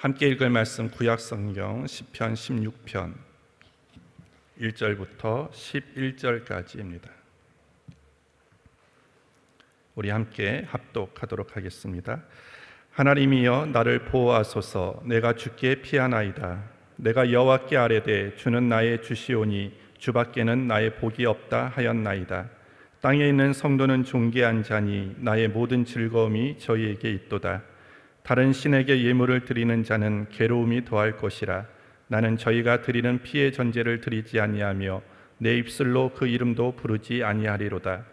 함께 읽을 말씀 구약성경 시편 16편 1절부터 11절까지입니다. 우리 함께 합독하도록 하겠습니다. 하나님이여 나를 보호하소서. 내가 주께 피하나이다. 내가 여호와께 아뢰되 주는 나의 주시오니 주밖에는 나의 복이 없다 하였나이다. 땅에 있는 성도는 존귀한 자니 나의 모든 즐거움이 저희에게 있도다. 다른 신에게 예물을 드리는 자는 괴로움이 더할 것이라. 나는 저희가 드리는 피의 전제를 드리지 아니하며 내 입술로 그 이름도 부르지 아니하리로다.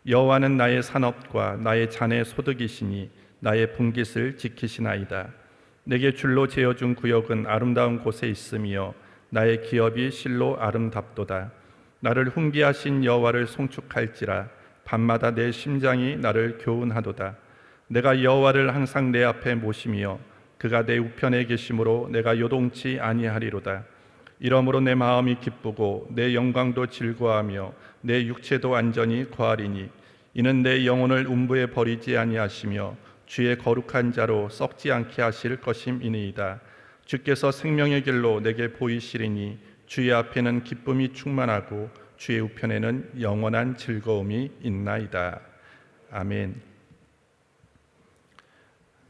여호와는 나의 산업과 나의 잔의 소득이시니 나의 분깃을 지키시나이다. 내게 줄로 재어준 구역은 아름다운 곳에 있으며 나의 기업이 실로 아름답도다. 나를 훈계하신 여호와를 송축할지라. 밤마다 내 심장이 나를 교훈하도다. 내가 여호와를 항상 내 앞에 모시며 그가 내 우편에 계심으로 내가 요동치 아니하리로다. 이러므로 내 마음이 기쁘고 내 영광도 즐거워하며 내 육체도 안전히 거하리니 이는 내 영혼을 음부에 버리지 아니하시며 주의 거룩한 자로 썩지 않게 하실 것임이니이다. 주께서 생명의 길로 내게 보이시리니 주의 앞에는 기쁨이 충만하고 주의 우편에는 영원한 즐거움이 있나이다. 아멘.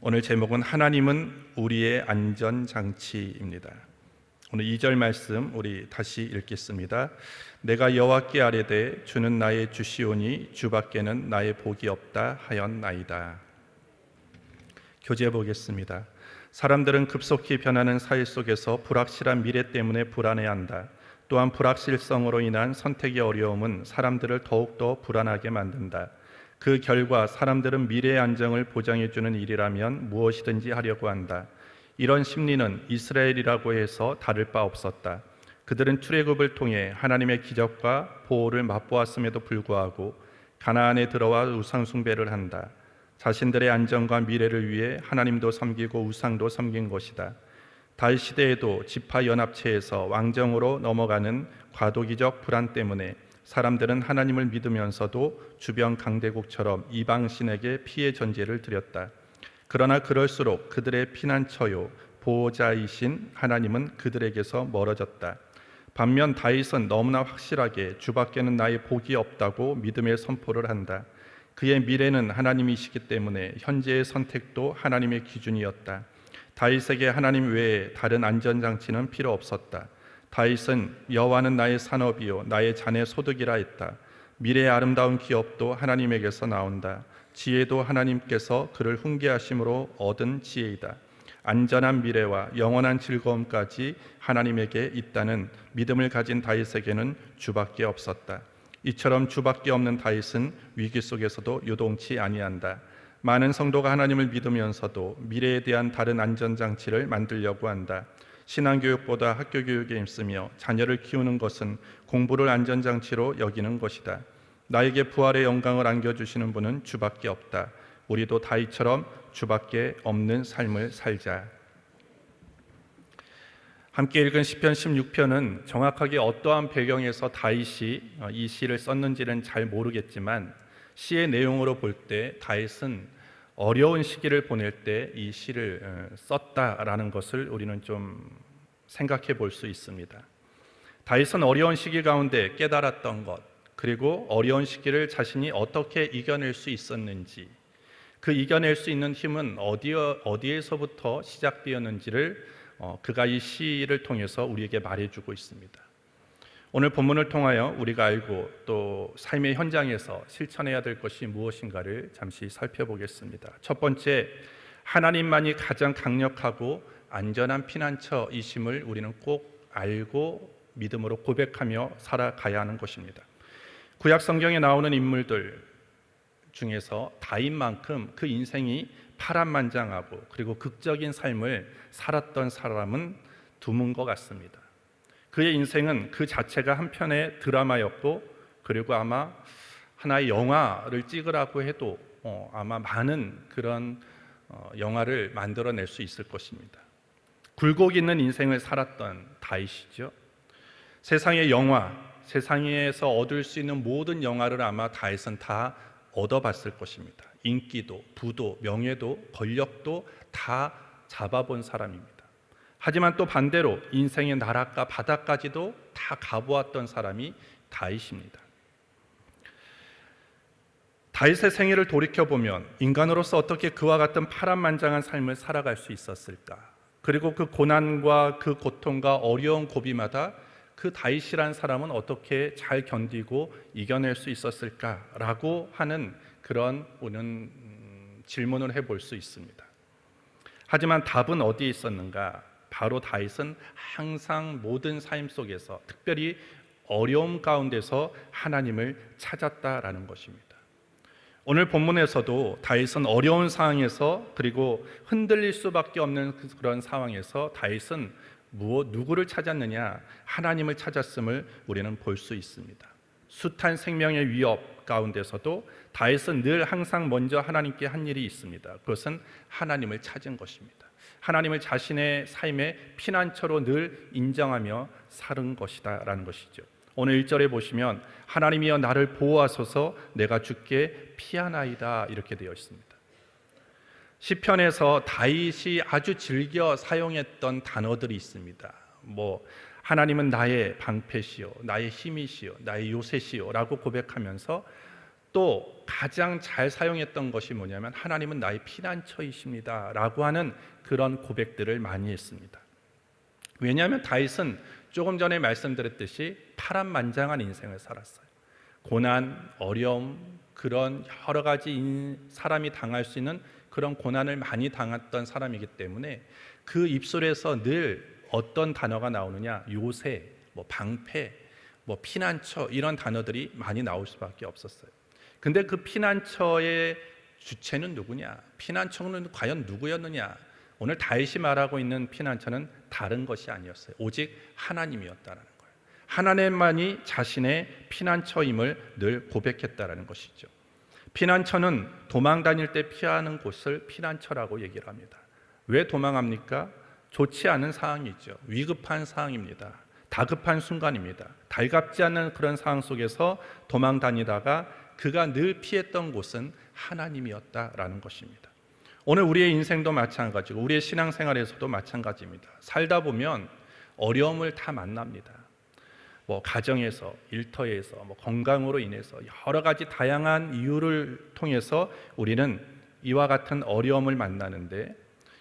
오늘 제목은 하나님은 우리의 안전장치입니다. 오늘 2절 말씀 우리 다시 읽겠습니다. 내가 여호와께 아뢰되 주는 나의 주시오니 주밖에는 나의 복이 없다 하였나이다. 교재 보겠습니다. 사람들은 급속히 변하는 사회 속에서 불확실한 미래 때문에 불안해한다. 또한 불확실성으로 인한 선택의 어려움은 사람들을 더욱더 불안하게 만든다. 그 결과 사람들은 미래의 안정을 보장해주는 일이라면 무엇이든지 하려고 한다. 이런 심리는 이스라엘이라고 해서 다를 바 없었다. 그들은 출애굽을 통해 하나님의 기적과 보호를 맛보았음에도 불구하고 가나안에 들어와 우상 숭배를 한다. 자신들의 안정과 미래를 위해 하나님도 섬기고 우상도 섬긴 것이다. 다윗 시대에도 지파 연합체에서 왕정으로 넘어가는 과도기적 불안 때문에 사람들은 하나님을 믿으면서도 주변 강대국처럼 이방 신에게 피해 전제를 드렸다. 그러나 그럴수록 그들의 피난처요 보호자이신 하나님은 그들에게서 멀어졌다. 반면 다윗은 너무나 확실하게 주밖에는 나의 복이 없다고 믿음의 선포를 한다. 그의 미래는 하나님이시기 때문에 현재의 선택도 하나님의 기준이었다. 다윗에게 하나님 외에 다른 안전장치는 필요 없었다. 다윗은 여호와는 나의 산업이요 나의 잔의 소득이라 했다. 미래의 아름다운 기업도 하나님에게서 나온다. 지혜도 하나님께서 그를 훈계하심으로 얻은 지혜이다. 안전한 미래와 영원한 즐거움까지 하나님에게 있다는 믿음을 가진 다윗에게는 주밖에 없었다. 이처럼 주밖에 없는 다윗은 위기 속에서도 요동치 아니한다. 많은 성도가 하나님을 믿으면서도 미래에 대한 다른 안전장치를 만들려고 한다. 신앙교육보다 학교교육에 힘쓰며 자녀를 키우는 것은 공부를 안전장치로 여기는 것이다. 나에게 부활의 영광을 안겨주시는 분은 주밖에 없다. 우리도 다윗처럼 주밖에 없는 삶을 살자. 함께 읽은 시편 16편은 정확하게 어떠한 배경에서 다윗이 이 시를 썼는지는 잘 모르겠지만 시의 내용으로 볼 때 다윗은 어려운 시기를 보낼 때 이 시를 썼다라는 것을 우리는 좀 생각해 볼 수 있습니다. 다윗은 어려운 시기 가운데 깨달았던 것, 그리고 어려운 시기를 자신이 어떻게 이겨낼 수 있었는지, 그 이겨낼 수 있는 힘은 어디에서부터 시작되었는지를 그가 이 시를 통해서 우리에게 말해주고 있습니다. 오늘 본문을 통하여 우리가 알고 또 삶의 현장에서 실천해야 될 것이 무엇인가를 잠시 살펴보겠습니다. 첫 번째, 하나님만이 가장 강력하고 안전한 피난처이심을 우리는 꼭 알고 믿음으로 고백하며 살아가야 하는 것입니다. 구약 성경에 나오는 인물들 중에서 다윗만큼 그 인생이 파란만장하고 그리고 극적인 삶을 살았던 사람은 드문 것 같습니다. 그의 인생은 그 자체가 한편의 드라마였고, 그리고 아마 하나의 영화를 찍으라고 해도 아마 많은 그런 영화를 만들어낼 수 있을 것입니다. 굴곡 있는 인생을 살았던 다윗이죠. 세상의 영화, 세상에서 얻을 수 있는 모든 영화를 아마 다윗은 다 얻어봤을 것입니다. 인기도, 부도, 명예도, 권력도 다 잡아본 사람입니다. 하지만 또 반대로 인생의 나락과 바닥까지도 다 가보았던 사람이 다윗입니다. 다윗의 생애를 돌이켜보면 인간으로서 어떻게 그와 같은 파란만장한 삶을 살아갈 수 있었을까? 그리고 그 고난과 그 고통과 어려운 고비마다 그 다윗이란 사람은 어떻게 잘 견디고 이겨낼 수 있었을까라고 하는 그런 오는 질문을 해볼 수 있습니다. 하지만 답은 어디에 있었는가? 바로 다윗은 항상 모든 삶 속에서, 특별히 어려움 가운데서 하나님을 찾았다라는 것입니다. 오늘 본문에서도 다윗은 어려운 상황에서, 그리고 흔들릴 수밖에 없는 그런 상황에서 다윗은 누구를 찾았느냐? 하나님을 찾았음을 우리는 볼 수 있습니다. 숱한 생명의 위협 가운데서도 다윗은 늘 항상 먼저 하나님께 한 일이 있습니다. 그것은 하나님을 찾은 것입니다. 하나님을 자신의 삶의 피난처로 늘 인정하며 사는 것이다 라는 것이죠. 오늘 1절에 보시면 하나님이여 나를 보호하소서 내가 주께 피하나이다 이렇게 되어 있습니다. 시편에서 다윗이 아주 즐겨 사용했던 단어들이 있습니다. 하나님은 나의 방패시요 나의 힘이시요 나의 요새시요 라고 고백하면서 또 가장 잘 사용했던 것이 뭐냐면 하나님은 나의 피난처이십니다 라고 하는 그런 고백들을 많이 했습니다. 왜냐하면 다윗은 조금 전에 말씀드렸듯이 파란만장한 인생을 살았어요. 고난, 어려움, 그런 여러 가지 사람이 당할 수 있는 그런 고난을 많이 당했던 사람이기 때문에 그 입술에서 늘 어떤 단어가 나오느냐? 요새, 방패, 피난처 이런 단어들이 많이 나올 수밖에 없었어요. 근데 그 피난처의 주체는 누구냐? 피난처는 과연 누구였느냐? 오늘 다윗이 말하고 있는 피난처는 다른 것이 아니었어요. 오직 하나님이었다는 거예요. 하나님만이 자신의 피난처임을 늘 고백했다는 것이죠. 피난처는 도망 다닐 때 피하는 곳을 피난처라고 얘기를 합니다. 왜 도망합니까? 좋지 않은 상황이죠. 위급한 상황입니다. 다급한 순간입니다. 달갑지 않은 그런 상황 속에서 도망 다니다가 그가 늘 피했던 곳은 하나님이었다라는 것입니다. 오늘 우리의 인생도 마찬가지고 우리의 신앙생활에서도 마찬가지입니다. 살다 보면 어려움을 다 만납니다. 가정에서, 일터에서, 건강으로 인해서 여러 가지 다양한 이유를 통해서 우리는 이와 같은 어려움을 만나는데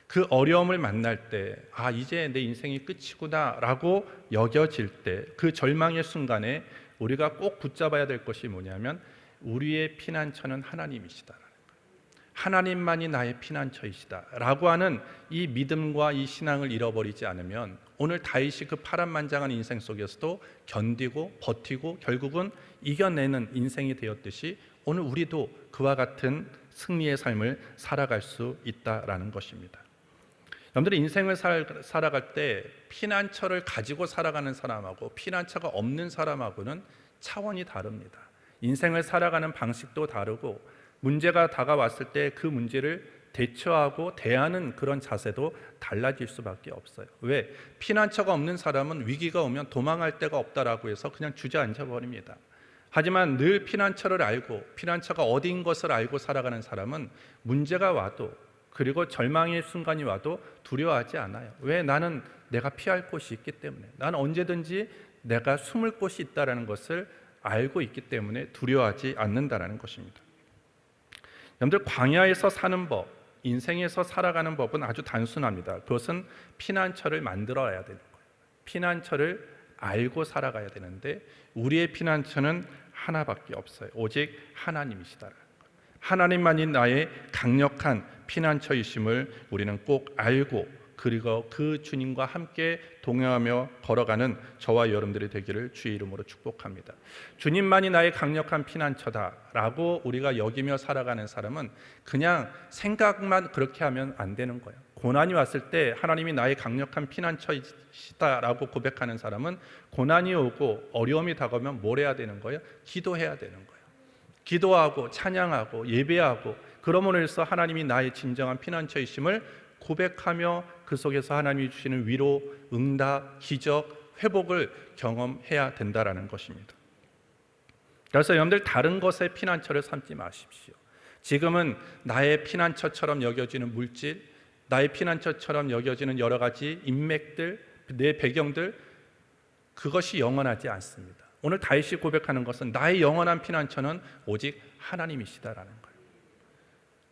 그 어려움을 만날 때 이제 내 인생이 끝이구나 라고 여겨질 때 그 절망의 순간에 우리가 꼭 붙잡아야 될 것이 뭐냐면 우리의 피난처는 하나님이시다. 하나님만이 나의 피난처이시다 라고 하는 이 믿음과 이 신앙을 잃어버리지 않으면 오늘 다윗이 그 파란만장한 인생 속에서도 견디고 버티고 결국은 이겨내는 인생이 되었듯이 오늘 우리도 그와 같은 승리의 삶을 살아갈 수 있다라는 것입니다. 여러분들이 인생을 살아갈 때 피난처를 가지고 살아가는 사람하고 피난처가 없는 사람하고는 차원이 다릅니다. 인생을 살아가는 방식도 다르고 문제가 다가왔을 때 그 문제를 대처하고 대하는 그런 자세도 달라질 수밖에 없어요. 왜? 피난처가 없는 사람은 위기가 오면 도망할 데가 없다라고 해서 그냥 주저앉아 버립니다. 하지만 늘 피난처를 알고 피난처가 어디인 것을 알고 살아가는 사람은 문제가 와도 그리고 절망의 순간이 와도 두려워하지 않아요. 왜? 나는 내가 피할 곳이 있기 때문에 나는 언제든지 내가 숨을 곳이 있다는 것을 알고 있기 때문에 두려워하지 않는다는 것입니다. 여러분들 광야에서 사는 법, 인생에서 살아가는 법은 아주 단순합니다. 그것은 피난처를 만들어야 되는 거예요. 피난처를 알고 살아가야 되는데 우리의 피난처는 하나밖에 없어요. 오직 하나님이시다. 하나님만이 나의 강력한 피난처이심을 우리는 꼭 알고 그리고 그 주님과 함께 동행하며 걸어가는 저와 여러분들이 되기를 주의 이름으로 축복합니다. 주님만이 나의 강력한 피난처다라고 우리가 여기며 살아가는 사람은 그냥 생각만 그렇게 하면 안 되는 거예요. 고난이 왔을 때 하나님이 나의 강력한 피난처이시다라고 고백하는 사람은 고난이 오고 어려움이 다가오면 뭘 해야 되는 거예요? 기도해야 되는 거예요. 기도하고 찬양하고 예배하고 그러므로 해서 하나님이 나의 진정한 피난처이심을 고백하며 그 속에서 하나님이 주시는 위로, 응답, 기적, 회복을 경험해야 된다라는 것입니다. 그래서 여러분들 다른 것에 피난처를 삼지 마십시오. 지금은 나의 피난처처럼 여겨지는 물질, 나의 피난처처럼 여겨지는 여러 가지 인맥들, 내 배경들, 그것이 영원하지 않습니다. 오늘 다윗이 고백하는 것은 나의 영원한 피난처는 오직 하나님이시다라는 거예요.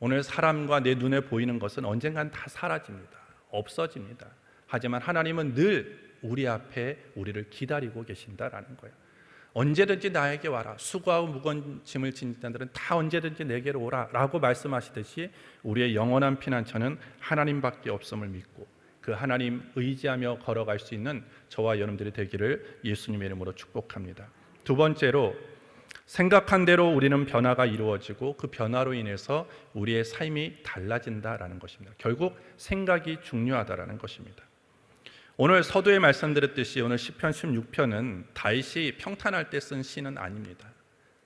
오늘 사람과 내 눈에 보이는 것은 언젠간 다 사라집니다. 없어집니다. 하지만 하나님은 늘 우리 앞에 우리를 기다리고 계신다라는 거예요. 언제든지 나에게 와라. 수고하고 무거운 짐을 지닌 자들은 다 언제든지 내게로 오라 라고 말씀하시듯이 우리의 영원한 피난처는 하나님밖에 없음을 믿고 그 하나님 의지하며 걸어갈 수 있는 저와 여러분들이 되기를 예수님의 이름으로 축복합니다. 두 번째로, 생각한 대로 우리는 변화가 이루어지고 그 변화로 인해서 우리의 삶이 달라진다라는 것입니다. 결국 생각이 중요하다라는 것입니다. 오늘 서두에 말씀드렸듯이 오늘 시편 16편은 다윗이 평탄할 때 쓴 시는 아닙니다.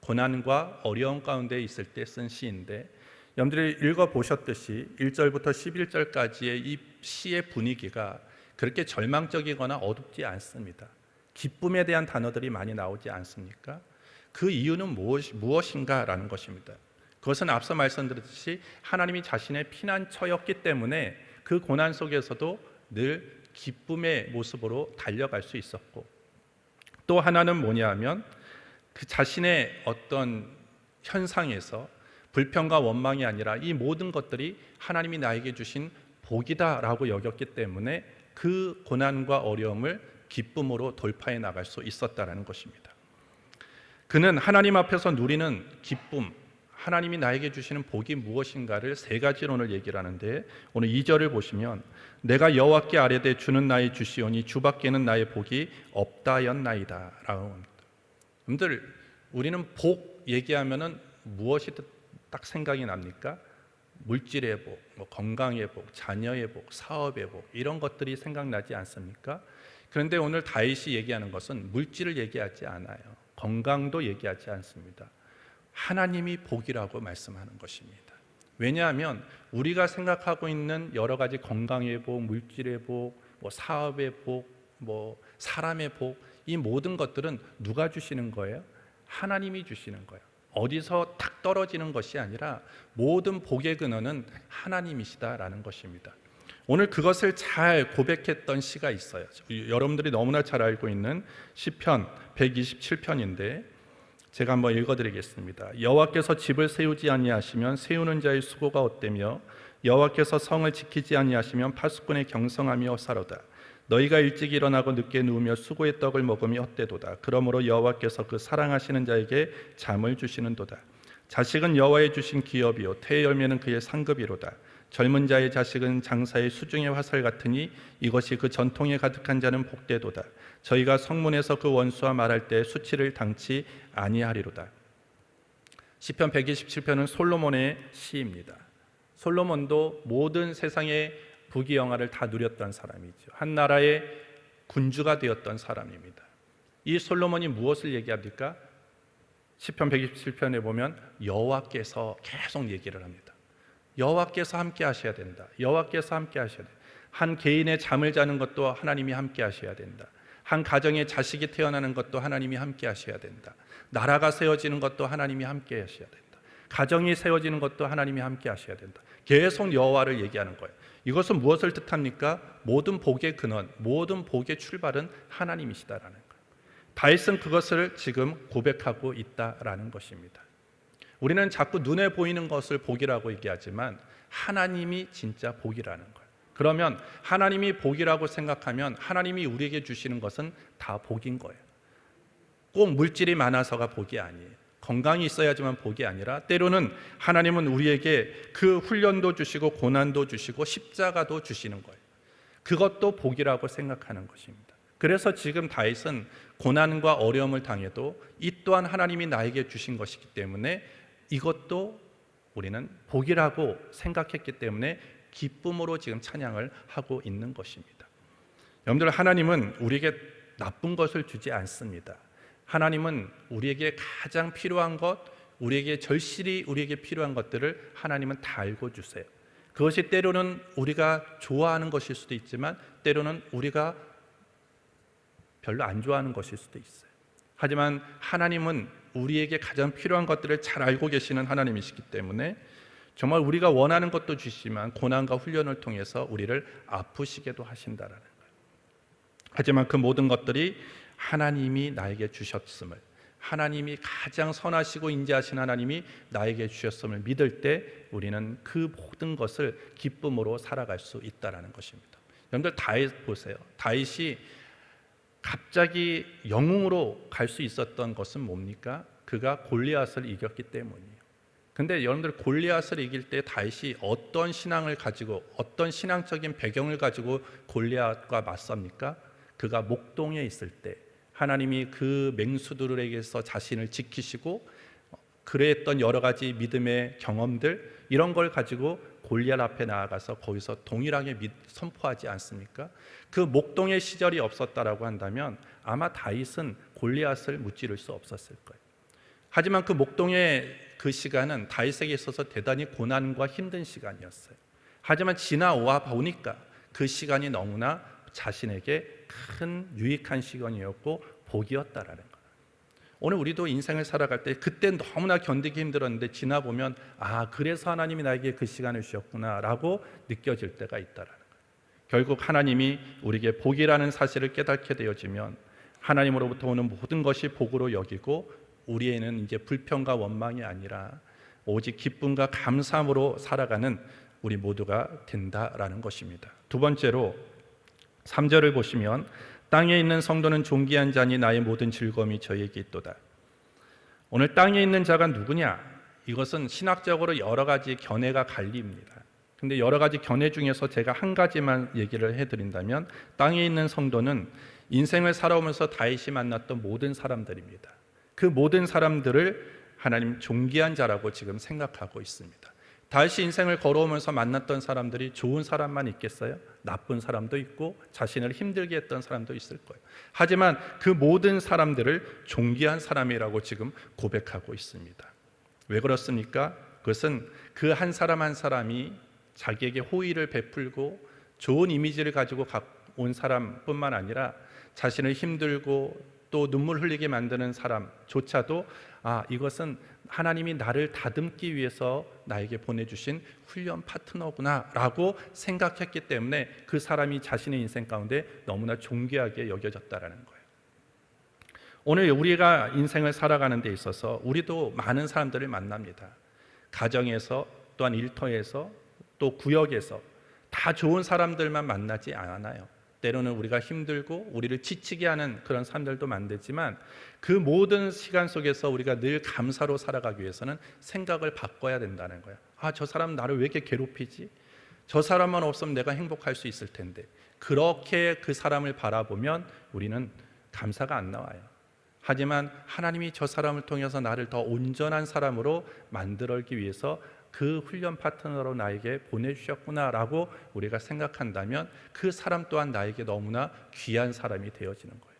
고난과 어려움 가운데 있을 때 쓴 시인데, 여러분들이 읽어보셨듯이 1절부터 11절까지의 이 시의 분위기가 그렇게 절망적이거나 어둡지 않습니다. 기쁨에 대한 단어들이 많이 나오지 않습니까? 그 이유는 무엇인가라는 것입니다. 그것은 앞서 말씀드렸듯이 하나님이 자신의 피난처였기 때문에 그 고난 속에서도 늘 기쁨의 모습으로 달려갈 수 있었고, 또 하나는 뭐냐 하면 그 자신의 어떤 현상에서 불평과 원망이 아니라 이 모든 것들이 하나님이 나에게 주신 복이다라고 여겼기 때문에 그 고난과 어려움을 기쁨으로 돌파해 나갈 수 있었다라는 것입니다. 그는 하나님 앞에서 누리는 기쁨, 하나님이 나에게 주시는 복이 무엇인가를 세 가지로 오늘 얘기를 하는데, 오늘 2절을 보시면 내가 여호와께 아뢰되 주는 나의 주시오니 주밖에는 나의 복이 없다였나이다 라고 합니다. 여러분들, 우리는 복 얘기하면은 무엇이 딱 생각이 납니까? 물질의 복, 건강의 복, 자녀의 복, 사업의 복, 이런 것들이 생각나지 않습니까? 그런데 오늘 다윗이 얘기하는 것은 물질을 얘기하지 않아요. 건강도 얘기하지 않습니다. 하나님이 복이라고 말씀하는 것입니다. 왜냐하면 우리가 생각하고 있는 여러 가지 건강의 복, 물질의 복, 사업의 복, 사람의 복, 이 모든 것들은 누가 주시는 거예요? 하나님이 주시는 거예요. 어디서 탁 떨어지는 것이 아니라 모든 복의 근원은 하나님이시다라는 것입니다. 오늘 그것을 잘 고백했던 시가 있어요. 여러분들이 너무나 잘 알고 있는 시편 127편인데 제가 한번 읽어드리겠습니다. 여호와께서 집을 세우지 아니하시면 세우는 자의 수고가 헛되며 여호와께서 성을 지키지 아니하시면 파수꾼의 경성함이 헛사로다. 너희가 일찍 일어나고 늦게 누우며 수고의 떡을 먹으며 헛되도다. 그러므로 여호와께서 그 사랑하시는 자에게 잠을 주시는도다. 자식은 여호와의 주신 기업이요 태의 열매는 그의 상급이로다. 젊은 자의 자식은 장사의 수중의 화살 같으니 이것이 그 전통에 가득한 자는 복되도다. 저희가 성문에서 그 원수와 말할 때 수치를 당치 아니하리로다. 시편 127편은 솔로몬의 시입니다. 솔로몬도 모든 세상의 부귀영화를 다 누렸던 사람이죠. 한 나라의 군주가 되었던 사람입니다. 이 솔로몬이 무엇을 얘기합니까? 시편 127편에 보면 여호와께서 계속 얘기를 합니다. 여호와께서 함께 하셔야 된다. 여호와께서 함께 하셔야 된다. 한 개인의 잠을 자는 것도 하나님이 함께 하셔야 된다. 한 가정에 자식이 태어나는 것도 하나님이 함께 하셔야 된다. 나라가 세워지는 것도 하나님이 함께 하셔야 된다. 가정이 세워지는 것도 하나님이 함께 하셔야 된다. 계속 여호와를 얘기하는 거예요. 이것은 무엇을 뜻합니까? 모든 복의 근원, 모든 복의 출발은 하나님이시다라는 거예요. 다윗은 그것을 지금 고백하고 있다라는 것입니다. 우리는 자꾸 눈에 보이는 것을 복이라고 얘기하지만 하나님이 진짜 복이라는 거예요. 그러면 하나님이 복이라고 생각하면 하나님이 우리에게 주시는 것은 다 복인 거예요. 꼭 물질이 많아서가 복이 아니에요. 건강이 있어야지만 복이 아니라 때로는 하나님은 우리에게 그 훈련도 주시고 고난도 주시고 십자가도 주시는 거예요. 그것도 복이라고 생각하는 것입니다. 그래서 지금 다윗은 고난과 어려움을 당해도 이 또한 하나님이 나에게 주신 것이기 때문에 이것도 우리는 복이라고 생각했기 때문에 기쁨으로 지금 찬양을 하고 있는 것입니다. 여러분들, 하나님은 우리에게 나쁜 것을 주지 않습니다. 하나님은 우리에게 가장 필요한 것, 우리에게 절실히 우리에게 필요한 것들을 하나님은 다 알고 주세요. 그것이 때로는 우리가 좋아하는 것일 수도 있지만 때로는 우리가 별로 안 좋아하는 것일 수도 있어요. 하지만 하나님은 우리에게 가장 필요한 것들을 잘 알고 계시는 하나님이시기 때문에 정말 우리가 원하는 것도 주시지만 고난과 훈련을 통해서 우리를 아프시게도 하신다라는 거예요. 하지만 그 모든 것들이 하나님이 나에게 주셨음을, 하나님이 가장 선하시고 인자하신 하나님이 나에게 주셨음을 믿을 때 우리는 그 모든 것을 기쁨으로 살아갈 수 있다라는 것입니다. 여러분들 다윗 보세요. 다윗이 갑자기 영웅으로 갈 수 있었던 것은 뭡니까? 그가 골리앗을 이겼기 때문이에요. 근데 여러분들 골리앗을 이길 때 다윗이 어떤 신앙을 가지고 어떤 신앙적인 배경을 가지고 골리앗과 맞섭니까? 그가 목동에 있을 때 하나님이 그 맹수들에게서 자신을 지키시고 그랬던 여러 가지 믿음의 경험들, 이런 걸 가지고 골리앗 앞에 나아가서 거기서 동일하게 선포하지 않습니까? 그 목동의 시절이 없었다라고 한다면 아마 다윗은 골리앗을 무찌를 수 없었을 거예요. 하지만 그 목동의 그 시간은 다윗에게 있어서 대단히 고난과 힘든 시간이었어요. 하지만 지나와 보니까 그 시간이 너무나 자신에게 큰 유익한 시간이었고 복이었다라는 거예요. 오늘 우리도 인생을 살아갈 때 그때 너무나 견디기 힘들었는데 지나보면 그래서 하나님이 나에게 그 시간을 주셨구나 라고 느껴질 때가 있다라는 거예요. 결국 하나님이 우리에게 복이라는 사실을 깨닫게 되어지면 하나님으로부터 오는 모든 것이 복으로 여기고 우리에는 이제 불평과 원망이 아니라 오직 기쁨과 감사함으로 살아가는 우리 모두가 된다라는 것입니다. 두 번째로 3절을 보시면 땅에 있는 성도는 존귀한 자니 나의 모든 즐거움이 저에게 있도다. 오늘 땅에 있는 자가 누구냐? 이것은 신학적으로 여러 가지 견해가 갈립니다. 근데 여러 가지 견해 중에서 제가 한 가지만 얘기를 해드린다면 땅에 있는 성도는 인생을 살아오면서 다윗이 만났던 모든 사람들입니다. 그 모든 사람들을 하나님 존귀한 자라고 지금 생각하고 있습니다. 다윗이 인생을 걸어오면서 만났던 사람들이 좋은 사람만 있겠어요? 나쁜 사람도 있고 자신을 힘들게 했던 사람도 있을 거예요. 하지만 그 모든 사람들을 존귀한 사람이라고 지금 고백하고 있습니다. 왜 그렇습니까? 그것은 그 한 사람 한 사람이 자기에게 호의를 베풀고 좋은 이미지를 가지고 온 사람뿐만 아니라 자신을 힘들고 또 눈물 흘리게 만드는 사람조차도 이것은 하나님이 나를 다듬기 위해서 나에게 보내주신 훈련 파트너구나 라고 생각했기 때문에 그 사람이 자신의 인생 가운데 너무나 존귀하게 여겨졌다라는 거예요. 오늘 우리가 인생을 살아가는 데 있어서 우리도 많은 사람들을 만납니다. 가정에서 또한 일터에서 또 구역에서 다 좋은 사람들만 만나지 않아요. 때로는 우리가 힘들고 우리를 지치게 하는 그런 사람들도 만들지만 그 모든 시간 속에서 우리가 늘 감사로 살아가기 위해서는 생각을 바꿔야 된다는 거예요. 저 사람 나를 왜 이렇게 괴롭히지? 저 사람만 없으면 내가 행복할 수 있을 텐데. 그렇게 그 사람을 바라보면 우리는 감사가 안 나와요. 하지만 하나님이 저 사람을 통해서 나를 더 온전한 사람으로 만들기 위해서 그 훈련 파트너로 나에게 보내주셨구나라고 우리가 생각한다면 그 사람 또한 나에게 너무나 귀한 사람이 되어지는 거예요.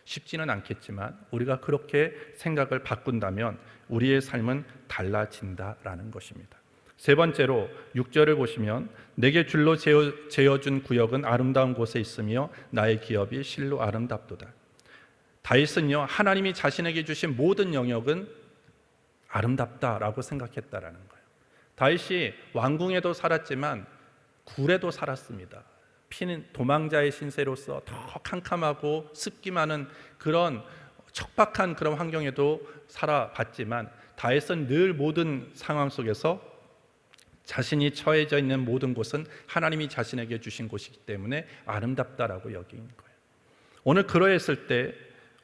쉽지는 않겠지만 우리가 그렇게 생각을 바꾼다면 우리의 삶은 달라진다라는 것입니다. 세 번째로 6절을 보시면 내게 줄로 재어준 구역은 아름다운 곳에 있으며 나의 기업이 실로 아름답도다. 다윗은요, 하나님이 자신에게 주신 모든 영역은 아름답다라고 생각했다라는 거예요. 다윗이 왕궁에도 살았지만 굴에도 살았습니다. 피는 도망자의 신세로서 더 캄캄하고 습기 많은 그런 척박한 그런 환경에도 살아봤지만 다윗은 늘 모든 상황 속에서 자신이 처해져 있는 모든 곳은 하나님이 자신에게 주신 곳이기 때문에 아름답다라고 여긴 거예요. 오늘 그러했을 때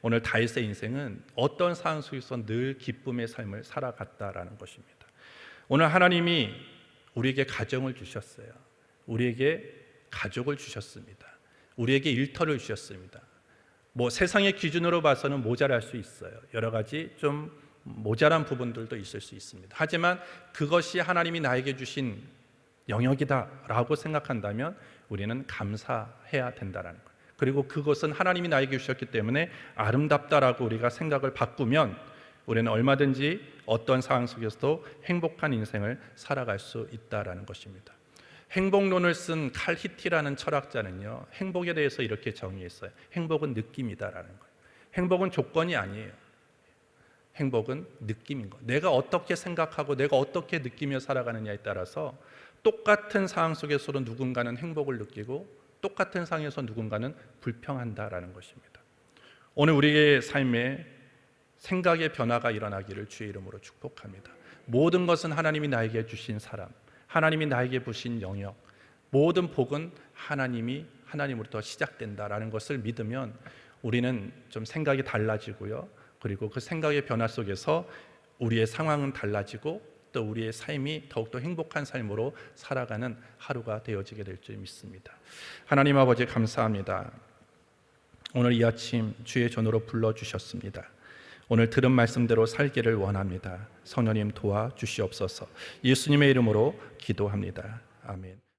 오늘 다윗의 인생은 어떤 상황 속에서 늘 기쁨의 삶을 살아갔다라는 것입니다. 오늘 하나님이 우리에게 가정을 주셨어요. 우리에게 가족을 주셨습니다. 우리에게 일터를 주셨습니다. 세상의 기준으로 봐서는 모자랄 수 있어요. 여러 가지 좀 모자란 부분들도 있을 수 있습니다. 하지만 그것이 하나님이 나에게 주신 영역이다라고 생각한다면 우리는 감사해야 된다는 거예요. 그리고 그것은 하나님이 나에게 주셨기 때문에 아름답다라고 우리가 생각을 바꾸면 우리는 얼마든지 어떤 상황 속에서도 행복한 인생을 살아갈 수 있다라는 것입니다. 행복론을 쓴 칼 히티라는 철학자는요, 행복에 대해서 이렇게 정의했어요. 행복은 느낌이다라는 거예요. 행복은 조건이 아니에요. 행복은 느낌인 것. 내가 어떻게 생각하고 내가 어떻게 느끼며 살아가느냐에 따라서 똑같은 상황 속에서도 누군가는 행복을 느끼고 똑같은 상황에서 누군가는 불평한다라는 것입니다. 오늘 우리의 삶에 생각의 변화가 일어나기를 주의 이름으로 축복합니다. 모든 것은 하나님이 나에게 주신 사람, 하나님이 나에게 부신 영역, 모든 복은 하나님으로부터 시작된다라는 것을 믿으면 우리는 좀 생각이 달라지고요. 그리고 그 생각의 변화 속에서 우리의 상황은 달라지고 또 우리의 삶이 더욱더 행복한 삶으로 살아가는 하루가 되어지게 될 줄 믿습니다. 하나님 아버지 감사합니다. 오늘 이 아침 주의 전으로 불러주셨습니다. 오늘 들은 말씀대로 살기를 원합니다. 성령님 도와주시옵소서. 예수님의 이름으로 기도합니다. 아멘.